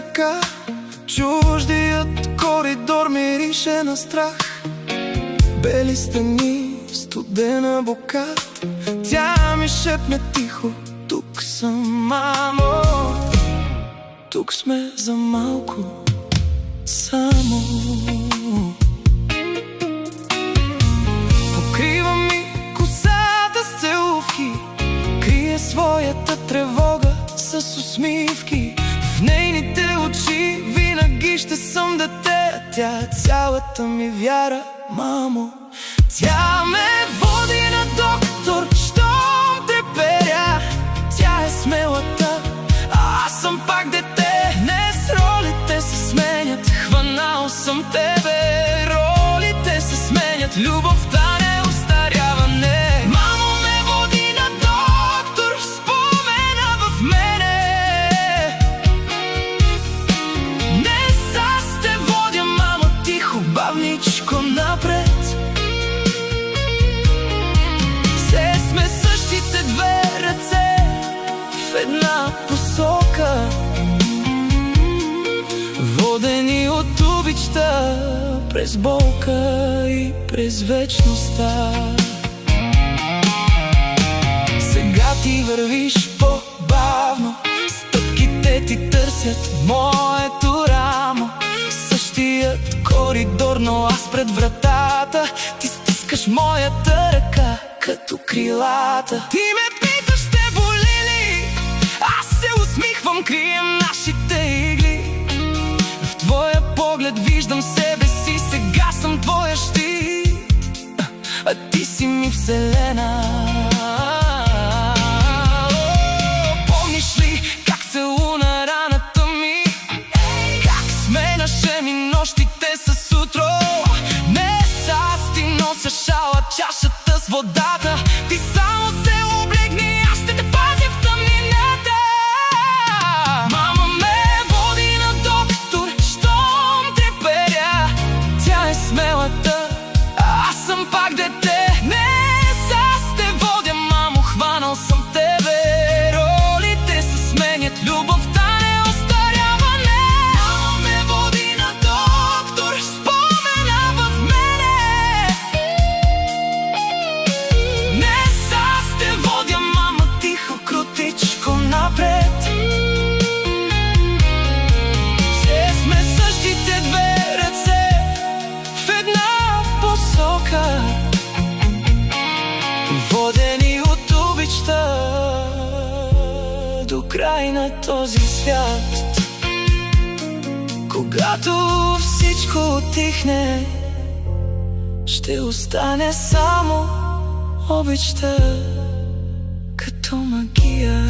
ръка. Чуждият коридор мирише на страх. Бели стени, студена бокат. Тя ми шепне тихо: тук съм, мамо. Тук сме за малко само. Покрива ми косата с целувки, крие своята тревога с усмивки. В нейните очи винаги ще съм дете. Тя е цялата ми вяра, мамо. Тя ме води на доктор, щом треперя. Тя е смелата, а аз съм пак дете. Днес ролите се сменят, хванал съм тебе. Ролите се сменят, любовта не остарява, не. Мамо ме води на доктор, спомена в мене. Днес аз те водя, мамо, тихо, бавничко напред. Все сме същите две ръце в една посока, водени от обичта през болка и през вечността. Сега ти вървиш по-бавно, стъпките ти търсят моето рамо. Същият коридор, но аз пред вратата. Ти стискаш моята ръка като крилата. Ти ме питаш, ще боли ли? Аз се усмихвам, крием нашите игли. В твоя поглед виждам себе си, сега съм твоя щит, а ти си ми вселена. Помниш ли как целуна раната ми? Как сменяше ми нощите с утро? Днес аз ти нося шала, чашата с водата. Ти само се облегни, аз ще те пазя в тъмнината. Мама ме води на доктор, щом треперя. Тя е смелата, а аз съм пак дете. Днес аз те водя, мамо, хванал съм тебе. Ролите се сменят, любовта не остарява, не. Мама ме води на доктор, спомена в мене. Днес аз те водя, мама, тихо, крутичко напред. Все сме същите две ръце в една посока, водени от обичта до край на този свят. Когато всичко утихне, ще остане само обичта като магия.